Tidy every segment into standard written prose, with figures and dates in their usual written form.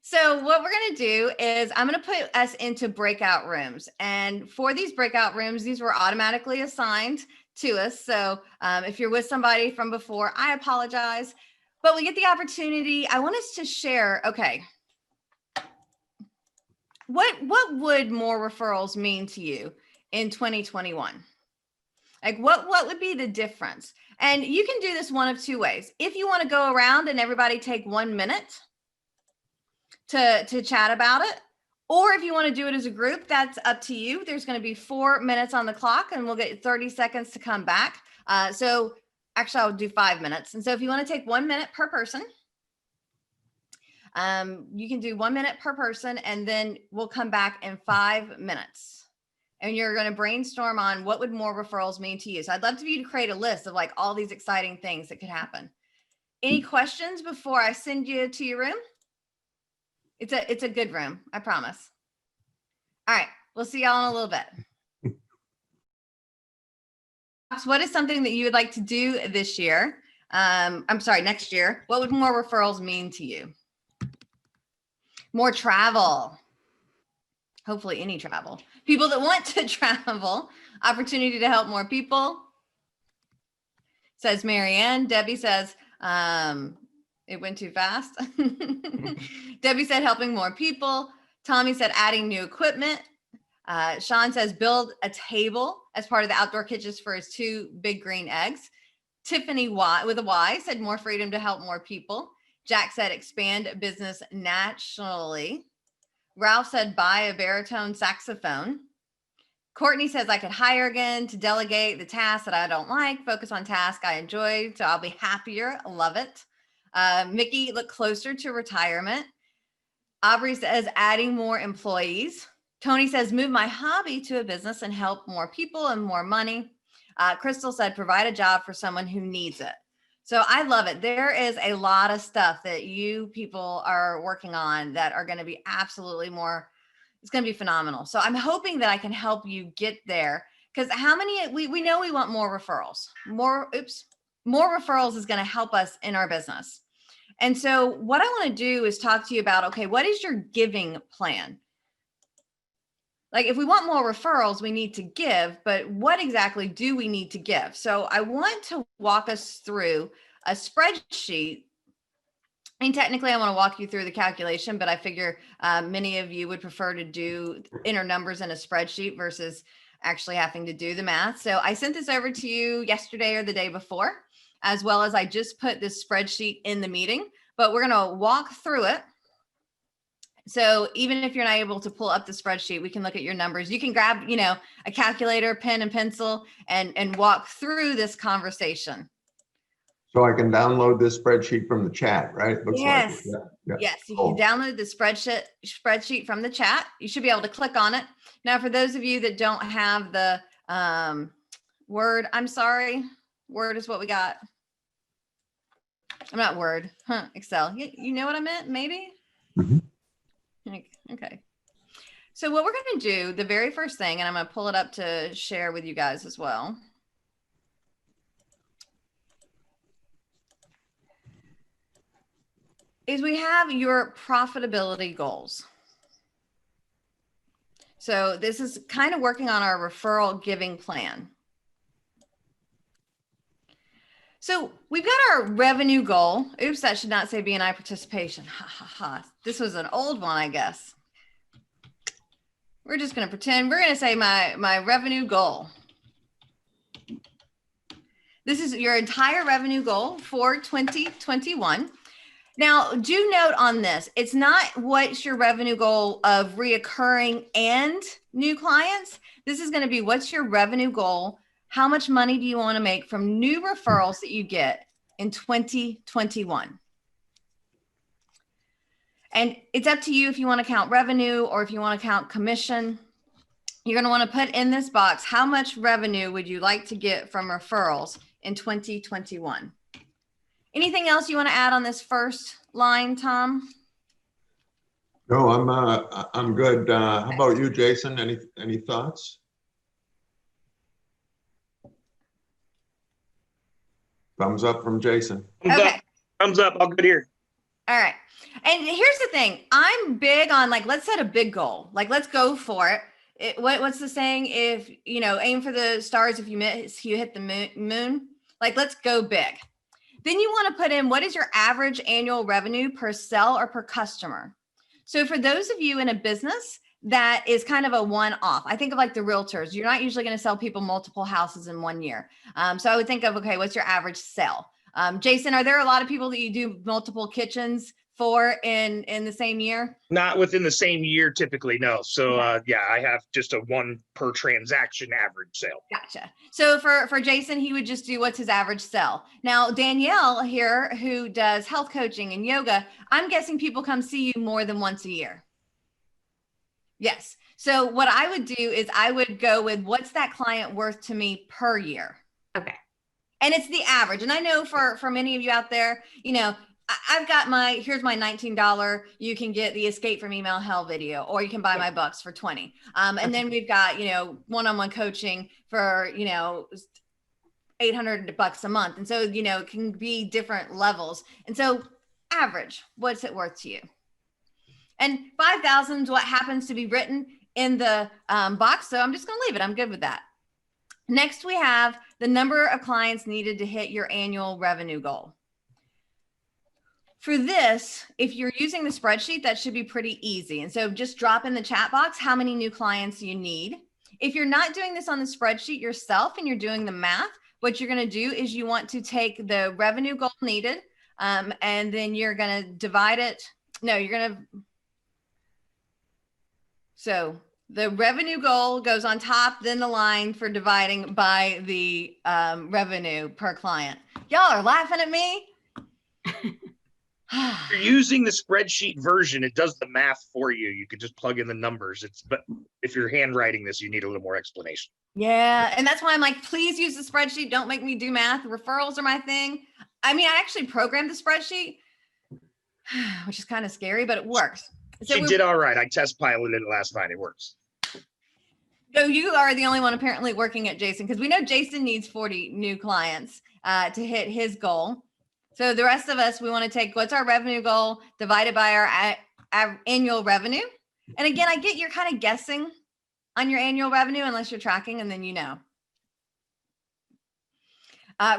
So what we're going to do is I'm going to put us into breakout rooms. And for these breakout rooms, these were automatically assigned to us. So if you're with somebody from before, I apologize. But we get the opportunity. I want us to share, okay, what would more referrals mean to you in 2021? Like what would be the difference? And you can do this one of two ways. If you want to go around and everybody take 1 minute to chat about it, or if you want to do it as a group, that's up to you. There's going to be 4 minutes on the clock and we'll get 30 seconds to come back. So actually I'll do 5 minutes. And so if you want to take 1 minute per person, you can do 1 minute per person, and then we'll come back in 5 minutes. And you're going to brainstorm on what would more referrals mean to you. So I'd love for you to create a list of like all these exciting things that could happen. Any questions before I send you to your room? It's a good room, I promise. All right, we'll see y'all in a little bit. What is something that you would like to do this year? I'm sorry, next year. What would more referrals mean to you? More travel. Hopefully any travel. People that want to travel. Opportunity to help more people. Says Marianne. Debbie says, it went too fast. Debbie said helping more people. Tommy said adding new equipment. Sean says build a table as part of the outdoor kitchens for his 2 big green eggs. Tiffany with a Y said more freedom to help more people. Jack said expand business nationally. Ralph said buy a baritone saxophone. Courtney says I could hire again to delegate the tasks that I don't like, focus on tasks I enjoy, so I'll be happier. Love it. Mickey, look closer to retirement. Aubrey says adding more employees. Tony says move my hobby to a business and help more people and more money. Crystal said provide a job for someone who needs it. So I love it. There is a lot of stuff that you people are working on that are going to be absolutely more, it's going to be phenomenal. So I'm hoping that I can help you get there, because how many, we know we want more referrals, more referrals is going to help us in our business. And so what I want to do is talk to you about, okay, what is your giving plan? Like if we want more referrals, we need to give, but what exactly do we need to give? So I want to walk us through a spreadsheet. I mean, technically I want to walk you through the calculation, but I figure many of you would prefer to do enter numbers in a spreadsheet versus actually having to do the math. So I sent this over to you yesterday or the day before, as well as I just put this spreadsheet in the meeting, but we're going to walk through it. So even if you're not able to pull up the spreadsheet, we can look at your numbers. You can grab, a calculator, pen and pencil, and walk through this conversation. So I can download this spreadsheet from the chat, right? Looks yes. Like yeah. Yes, you can download the spreadsheet from the chat. You should be able to click on it. Now, for those of you that don't have the Word, I'm sorry. Word is what we got. I'm not Word, Excel. You know what I meant, maybe? Mm-hmm. Okay. So what we're going to do, the very first thing, and I'm going to pull it up to share with you guys as well. Is we have your profitability goals. So this is kind of working on our referral giving plan. So we've got our revenue goal. Oops, that should not say BNI participation. Ha ha ha. This was an old one, I guess. We're just going to pretend. We're going to say my revenue goal. This is your entire revenue goal for 2021. Now, do note on this, it's not what's your revenue goal of reoccurring and new clients. This is going to be what's your revenue goal. How much money do you want to make from new referrals that you get in 2021? And it's up to you if you want to count revenue or if you want to count commission. You're going to want to put in this box, how much revenue would you like to get from referrals in 2021? Anything else you want to add on this first line, Tom? No, I'm good. How about you, Jason? Any thoughts? Thumbs up from Jason. Okay. Thumbs up. All good here. All right. And here's the thing. I'm big on like, let's set a big goal. Like, let's go for it. What's the saying? If, aim for the stars, if you miss, you hit the moon. Like, let's go big. Then you want to put in, what is your average annual revenue per sell or per customer? So for those of you in a business that is kind of a one-off, I think of like the realtors. You're not usually going to sell people multiple houses in 1 year. So I would think of, okay, what's your average sale? Jason, are there a lot of people that you do multiple kitchens for in the same year? Not within the same year, typically, no. So yeah, I have just a 1 per transaction average sale. Gotcha. So for Jason, he would just do what's his average sell. Now, Danielle here, who does health coaching and yoga, I'm guessing people come see you more than once a year. Yes. So what I would do is I would go with, what's that client worth to me per year? Okay. And it's the average. And I know for many of you out there, I've got here's my $19. You can get the Escape from Email Hell video, or you can buy my books for 20. And then we've got, one-on-one coaching for, $800 a month. And so, it can be different levels. And so average, what's it worth to you? And 5,000 is what happens to be written in the box. So I'm just going to leave it. I'm good with that. Next, we have the number of clients needed to hit your annual revenue goal. For this, if you're using the spreadsheet, that should be pretty easy. And so just drop in the chat box how many new clients you need. If you're not doing this on the spreadsheet yourself and you're doing the math, what you're going to do is you want to take the revenue goal needed, and then you're going to divide it. No, you're going to. So the revenue goal goes on top, then the line for dividing by the revenue per client. Y'all are laughing at me. If you're using the spreadsheet version, it does the math for you. You could just plug in the numbers. But if you're handwriting this, you need a little more explanation. Yeah. And that's why I'm like, please use the spreadsheet. Don't make me do math. Referrals are my thing. I mean, I actually programmed the spreadsheet, which is kind of scary, but it works. So She did all right. I test piloted it last night. It works. So you are the only one apparently working at Jason, because we know Jason needs 40 new clients to hit his goal. So the rest of us, we want to take what's our revenue goal divided by our annual revenue. And again, I get you're kind of guessing on your annual revenue unless you're tracking, and then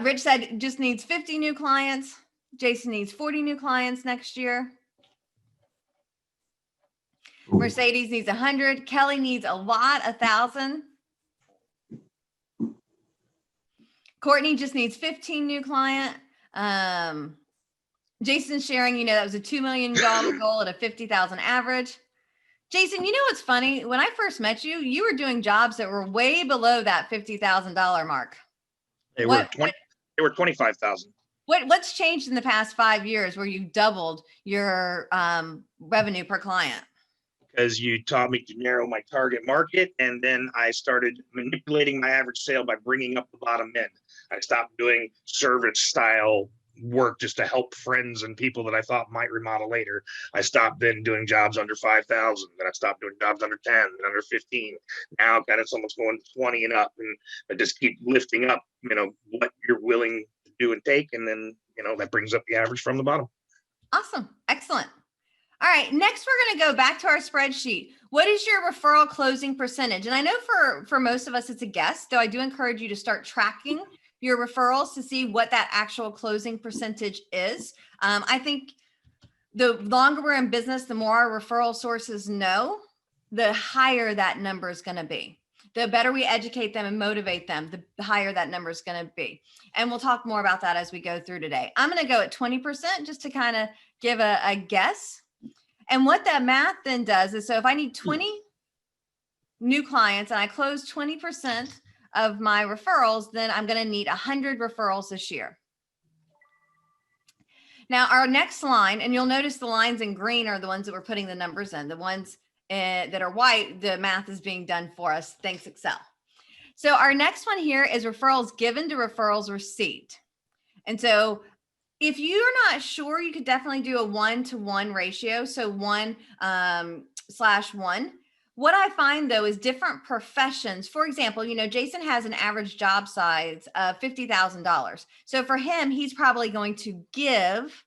Rich said just needs 50 new clients. Jason needs 40 new clients next year. Mercedes needs 100. Kelly needs a lot, 1,000. Courtney just needs 15 new client. Jason's sharing, that was a $2 million goal at a 50,000 average. Jason, what's funny? When I first met you, you were doing jobs that were way below that $50,000 mark. They were 25,000. What's changed in the past 5 years where you've doubled your revenue per client? Because you taught me to narrow my target market, and then I started manipulating my average sale by bringing up the bottom end. I stopped doing service style work just to help friends and people that I thought might remodel later. I stopped then doing jobs under 5,000. Then I stopped doing jobs under 10 and under 15. Now kind of almost going 20 and up, and I just keep lifting up, what you're willing to do and take, and then that brings up the average from the bottom. Awesome, excellent. All right, next we're going to go back to our spreadsheet. What is your referral closing percentage? And I know for most of us it's a guess, though I do encourage you to start tracking your referrals to see what that actual closing percentage is. I think the longer we're in business, the more our referral sources know, the higher that number is going to be. The better we educate them and motivate them, the higher that number is going to be. And we'll talk more about that as we go through today. I'm going to go at 20% just to kind of give a guess. And what that math then does is, so if I need 20 new clients and I close 20% of my referrals, then I'm going to need 100 referrals this year. Now, our next line, and you'll notice the lines in green are the ones that we're putting the numbers in. The ones that are white, the math is being done for us. Thanks, Excel. So our next one here is referrals given to referrals received. And so if you're not sure, you could definitely do a 1-to-1 ratio. So 1/1. What I find though is different professions. For example, Jason has an average job size of $50,000. So for him, he's probably going to give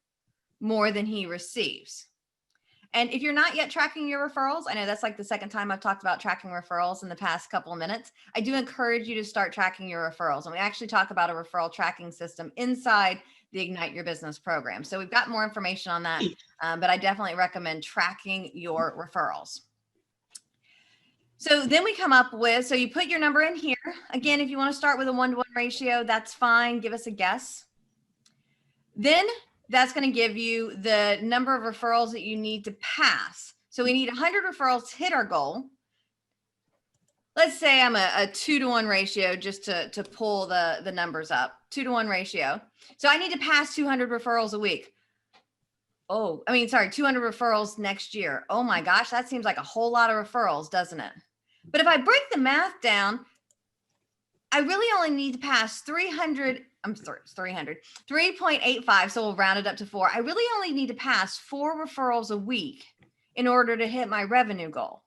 more than he receives. And if you're not yet tracking your referrals, I know that's like the second time I've talked about tracking referrals in the past couple of minutes. I do encourage you to start tracking your referrals. And we actually talk about a referral tracking system inside the Ignite Your Business program. So we've got more information on that, but I definitely recommend tracking your referrals. So then we come up with, so you put your number in here. Again, if you want to start with a 1-to-1 ratio, that's fine. Give us a guess. Then that's going to give you the number of referrals that you need to pass. So we need 100 referrals to hit our goal. Let's say I'm a 2-to-1 ratio, just to pull the numbers up. 2-to-1 ratio. So I need to pass 200 referrals a week. 200 referrals next year. Oh my gosh, that seems like a whole lot of referrals, doesn't it? But if I break the math down, I really only need to pass 3.85. So we'll round it up to 4. I really only need to pass 4 referrals a week in order to hit my revenue goal.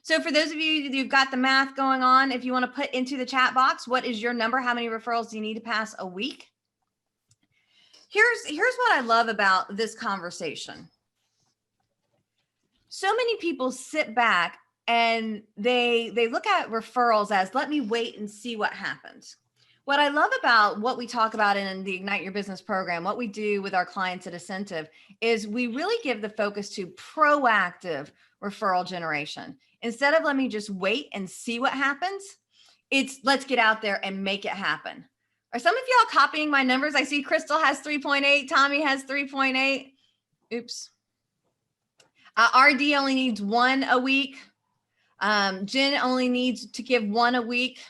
So for those of you who've got the math going on, if you want to put into the chat box, what is your number? How many referrals do you need to pass a week? Here's what I love about this conversation. So many people sit back and they look at referrals as, let me wait and see what happens. What I love about what we talk about in the Ignite Your Business program, what we do with our clients at Ascentive, is we really give the focus to proactive referral generation. Instead of let me just wait and see what happens, it's let's get out there and make it happen. Are some of y'all copying my numbers? I see Crystal has 3.8, Tommy has 3.8. Oops. RD only needs 1 a week. Jen only needs to give 1 a week.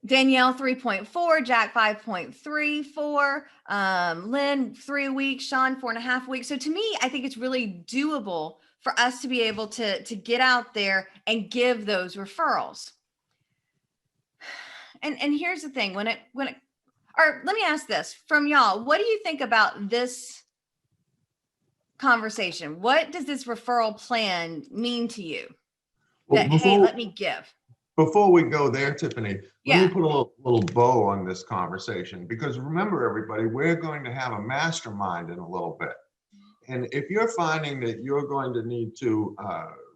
Danielle 3.4, Jack 5.34, Lynn 3 a week, Sean 4.5 weeks. So to me, I think it's really doable for us to be able to get out there and give those referrals. And here's the thing, or let me ask this from y'all, what do you think about this conversation? What does this referral plan mean to you? Well, Hey, let me give. Before we go there, Tiffany, let Yeah. me put a little bow on this conversation, because remember, everybody, we're going to have a mastermind in a little bit. And if you're finding that you're going to need to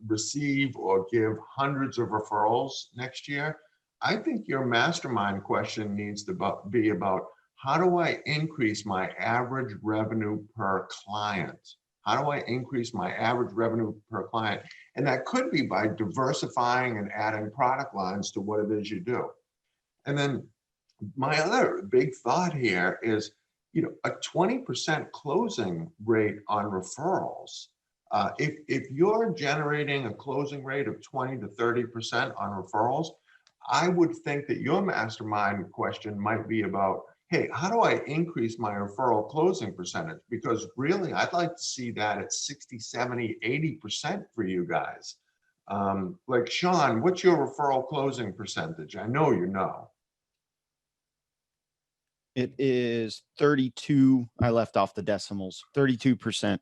receive or give hundreds of referrals next year, I think your mastermind question needs to be about, how do I increase my average revenue per client? How do I increase my average revenue per client? And that could be by diversifying and adding product lines to what it is you do. And then my other big thought here is, a 20% closing rate on referrals. If you're generating a closing rate of 20 to 30% on referrals, I would think that your mastermind question might be about, hey, how do I increase my referral closing percentage? Because really, I'd like to see that at 60, 70, 80% for you guys. Like Sean, what's your referral closing percentage? I know you know. It is 32. I left off the decimals, 32%.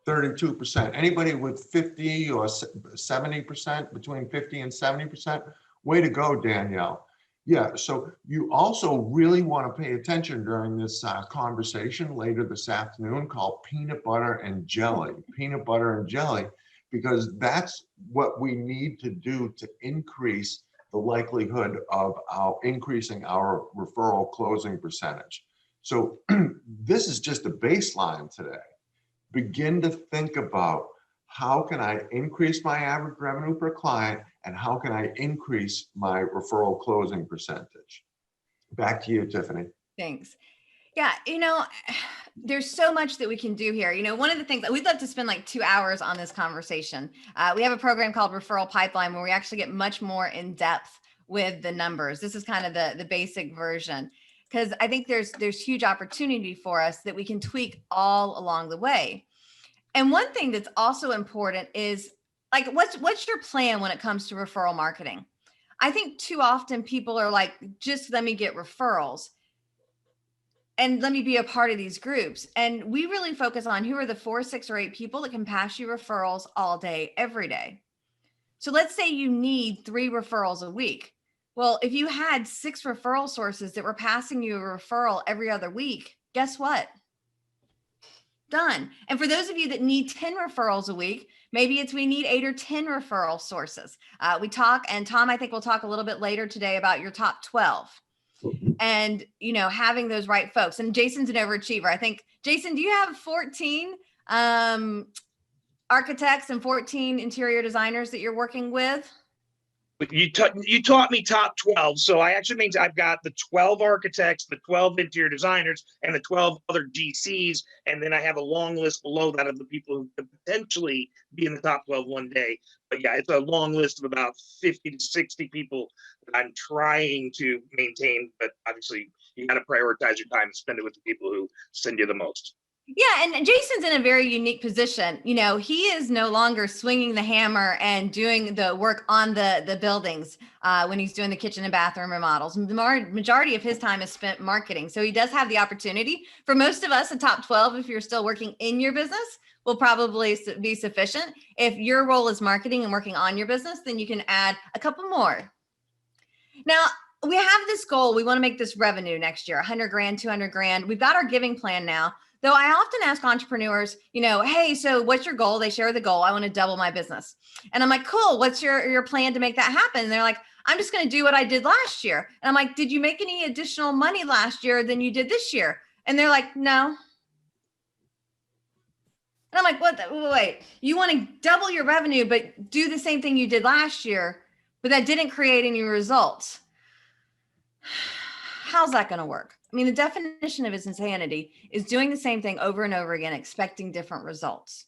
32%. Anybody with 50 or 70%, between 50 and 70%? Way to go, Danielle. Yeah, so you also really want to pay attention during this conversation later this afternoon called peanut butter and jelly. Peanut butter and jelly, because that's what we need to do to increase the likelihood of increasing our referral closing percentage. So this is just a baseline today. Begin to think about, how can I increase my average revenue per client, and how can I increase my referral closing percentage? Back to you, Tiffany. Thanks. Yeah, there's so much that we can do here. One of the things that we'd love to spend like 2 hours on this conversation. We have a program called Referral Pipeline where we actually get much more in depth with the numbers. This is kind of the basic version, because I think there's huge opportunity for us that we can tweak all along the way. And one thing that's also important is, like, what's your plan when it comes to referral marketing? I think too often people are like, just let me get referrals and let me be a part of these groups. And we really focus on who are the 4, 6, or 8 people that can pass you referrals all day, every day. So let's say you need 3 referrals a week. Well, if you had 6 referral sources that were passing you a referral every other week, guess what? Done. And for those of you that need 10 referrals a week, maybe it's we need 8 or 10 referral sources. We talk, and Tom, I think we'll talk a little bit later today about your top 12 and, you know, having those right folks. And Jason's an overachiever. I think, Jason, do you have 14 architects and 14 interior designers that you're working with? But you taught me top 12. So I actually means I've got the 12 architects, the 12 interior designers, and the 12 other GCs. And then I have a long list below that of the people who could potentially be in the top 12 one day. But yeah, it's a long list of about 50 to 60 people that I'm trying to maintain. But obviously, you got to prioritize your time and spend it with the people who send you the most. Yeah, and Jason's in a very unique position. You know, he is no longer swinging the hammer and doing the work on the buildings when he's doing the kitchen and bathroom remodels. The majority of his time is spent marketing. So he does have the opportunity. For most of us, a top 12, if you're still working in your business, will probably be sufficient. If your role is marketing and working on your business, then you can add a couple more. Now, we have this goal. We want to make this revenue next year, 100 grand, 200 grand. We've got our giving plan now. Though I often ask entrepreneurs, you know, hey, so what's your goal? They share the goal. I want to double my business. And I'm like, cool. What's your plan to make that happen? And they're like, I'm just going to do what I did last year. And I'm like, did you make any additional money last year than you did this year? And they're like, no. And I'm like, what? Wait, you want to double your revenue, but do the same thing you did last year, but that didn't create any results. How's that going to work? I mean, the definition of insanity is doing the same thing over and over again, expecting different results.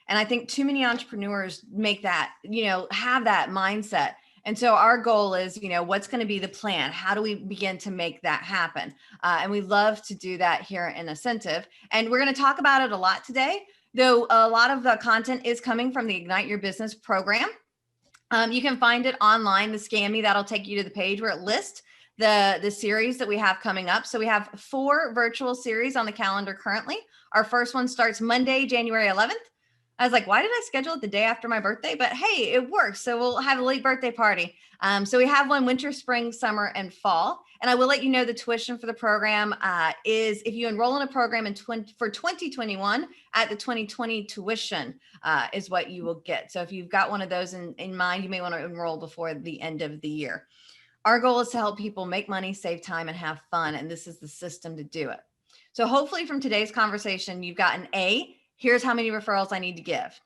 And I think too many entrepreneurs make that, you know, have that mindset. And so our goal is, you know, what's going to be the plan? How do we begin to make that happen? And we love to do that here in Incentive. And we're going to talk about it a lot today, though a lot of the content is coming from the Ignite Your Business program. You can find it online, the Scammy, that'll take you to the page where it lists the series that we have coming up. So we have 4 virtual series on the calendar currently. Our first one starts Monday, January 11th. I was like, why did I schedule it the day after my birthday? But hey, it works. So we'll have a late birthday party. So we have one winter, spring, summer, and fall. And I will let you know the tuition for the program is if you enroll in a program for 2021 at the 2020 tuition is what you will get. So if you've got one of those in mind, you may want to enroll before the end of the year. Our goal is to help people make money, save time, and have fun. And this is the system to do it. So hopefully from today's conversation, you've got an A, here's how many referrals I need to give.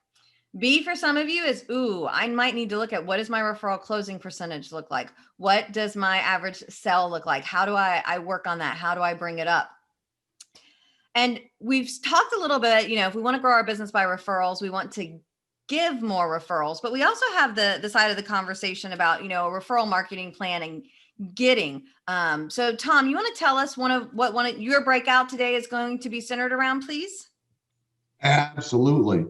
B for some of you is, ooh, I might need to look at what does my referral closing percentage look like? What does my average sell look like? How do I work on that? How do I bring it up? And we've talked a little bit, you know, if we want to grow our business by referrals, we want to give more referrals, but we also have the side of the conversation about, you know, referral marketing plan and getting. So Tom, you want to tell us what one of your breakout today is going to be centered around, please? Absolutely.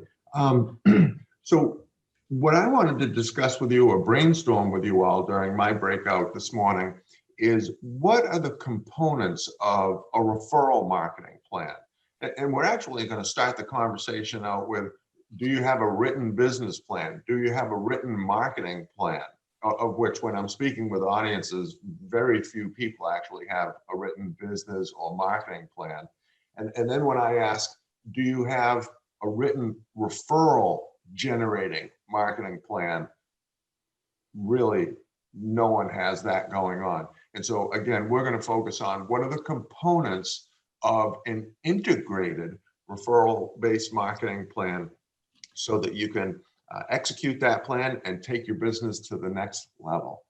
So what I wanted to discuss with you or brainstorm with you all during my breakout this morning is what are the components of a referral marketing plan? And we're actually going to start the conversation out with, do you have a written business plan? Do you have a written marketing plan? Of which, when I'm speaking with audiences, very few people actually have a written business or marketing plan. And then when I ask, do you have a written referral generating marketing plan? Really, no one has that going on. And so again, we're going to focus on what are the components of an integrated referral-based marketing plan so that you can execute that plan and take your business to the next level.